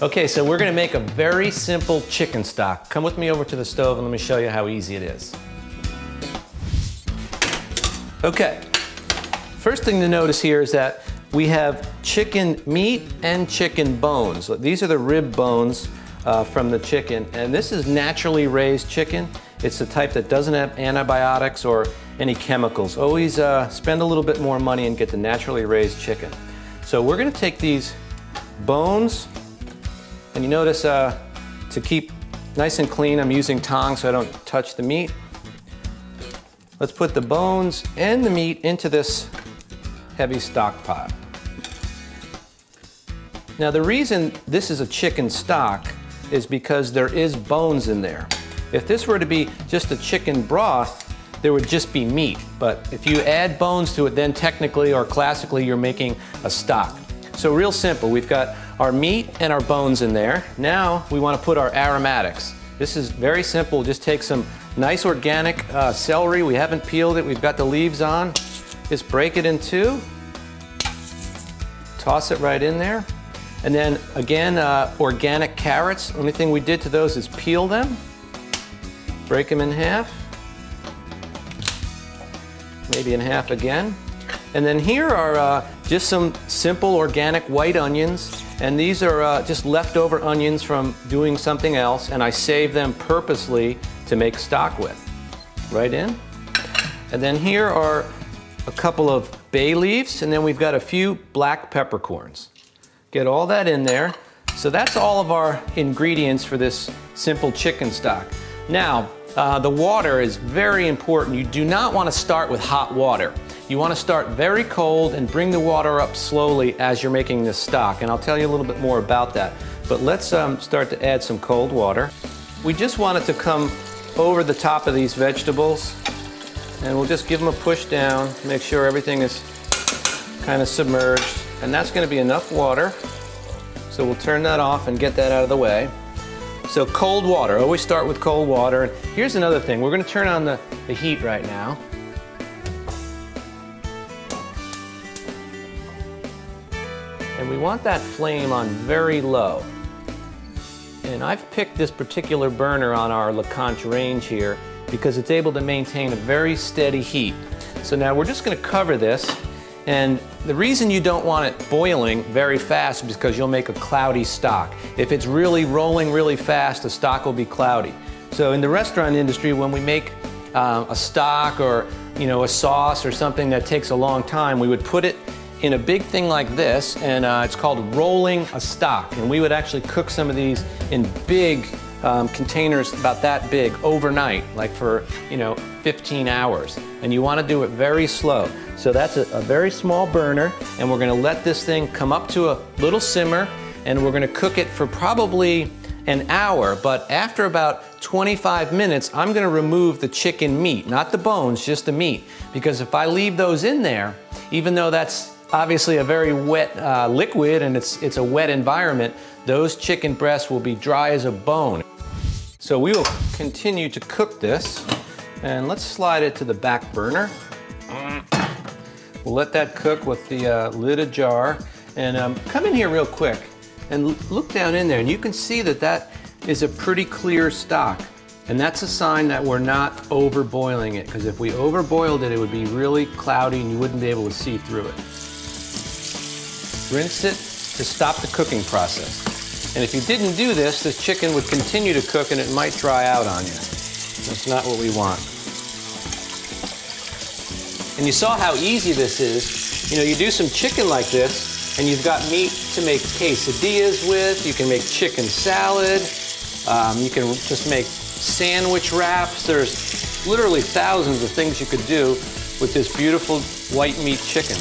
Okay, so we're gonna make a very simple chicken stock. Come with me over to the stove and let me show you how easy it is. Okay, first thing to notice here is that we have chicken meat and chicken bones. These are the rib bones from the chicken, and this is naturally raised chicken. It's the type that doesn't have antibiotics or any chemicals. Always spend a little bit more money and get the naturally raised chicken. So we're gonna take these bones, and you notice to keep nice and clean, I'm using tongs so I don't touch the meat. Let's put the bones and the meat into this heavy stock pot. Now the reason this is a chicken stock is because there is bones in there. If this were to be just a chicken broth, there would just be meat. But if you add bones to it, then technically or classically you're making a stock. So real simple, we've got our meat and our bones in there. Now we want to put our aromatics. This is very simple, just take some nice organic celery. We haven't peeled it, we've got the leaves on. Just break it in two, toss it right in there. And then again, organic carrots. Only thing we did to those is peel them, break them in half, maybe in half again. And then here are just some simple organic white onions. And these are just leftover onions from doing something else, and I save them purposely to make stock with. Right in. And then here are a couple of bay leaves, and then we've got a few black peppercorns. Get all that in there. So that's all of our ingredients for this simple chicken stock. Now, the water is very important. You do not want to start with hot water. You want to start very cold and bring the water up slowly as you're making this stock. And I'll tell you a little bit more about that. But let's start to add some cold water. We just want it to come over the top of these vegetables. And we'll just give them a push down, make sure everything is kind of submerged. And that's going to be enough water. So we'll turn that off and get that out of the way. So cold water, always start with cold water. And here's another thing, we're going to turn on the heat right now. And we want that flame on very low. And I've picked this particular burner on our LeConte range here because it's able to maintain a very steady heat. So now we're just going to cover this. And the reason you don't want it boiling very fast is because you'll make a cloudy stock. If it's really rolling really fast, the stock will be cloudy. So in the restaurant industry, when we make a stock or a sauce or something that takes a long time, we would put it in a big thing like this, and it's called rolling a stock. And we would actually cook some of these in big containers about that big overnight, like for 15 hours. And you want to do it very slow. So that's a very small burner, and we're going to let this thing come up to a little simmer, and we're going to cook it for probably an hour. But after about 25 minutes, I'm going to remove the chicken meat, not the bones, just the meat. Because if I leave those in there, even though that's obviously a very wet liquid and it's a wet environment, those chicken breasts will be dry as a bone. So we will continue to cook this, and let's slide it to the back burner. We'll let that cook with the lid ajar, and come in here real quick and look down in there, and you can see that that is a pretty clear stock, and that's a sign that we're not overboiling it, because if we overboiled it, it would be really cloudy and you wouldn't be able to see through it. Rinse it to stop the cooking process. And if you didn't do this, the chicken would continue to cook and it might dry out on you. That's not what we want. And you saw how easy this is. You do some chicken like this and you've got meat to make quesadillas with. You can make chicken salad. You can just make sandwich wraps. There's literally thousands of things you could do with this beautiful white meat chicken.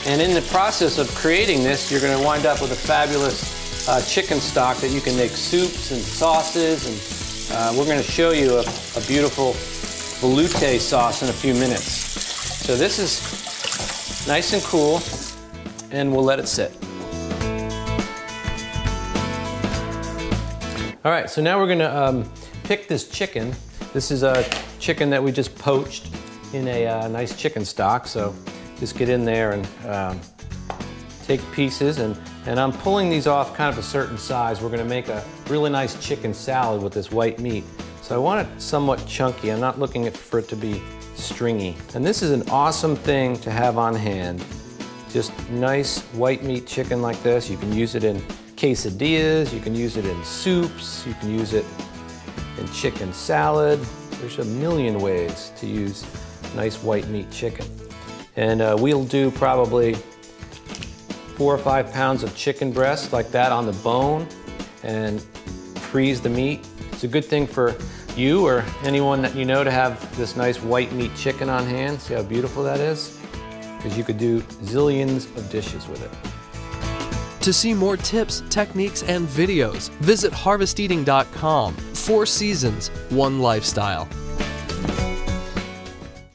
And in the process of creating this, you're going to wind up with a fabulous chicken stock that you can make soups and sauces. And we're going to show you a beautiful velouté sauce in a few minutes. So this is nice and cool, and we'll let it sit. All right, so now we're going to pick this chicken. This is a chicken that we just poached in a nice chicken stock. So just get in there and take pieces, and I'm pulling these off kind of a certain size. We're going to make a really nice chicken salad with this white meat. So I want it somewhat chunky. I'm not looking for it to be stringy. And this is an awesome thing to have on hand. Just nice white meat chicken like this. You can use it in quesadillas, you can use it in soups, you can use it in chicken salad. There's a million ways to use nice white meat chicken. And we'll do probably 4 or 5 pounds of chicken breast like that on the bone and freeze the meat. It's a good thing for you or anyone that you know to have this nice white meat chicken on hand. See how beautiful that is? Because you could do zillions of dishes with it. To see more tips, techniques, and videos, visit harvesteating.com. 4 seasons, 1 lifestyle.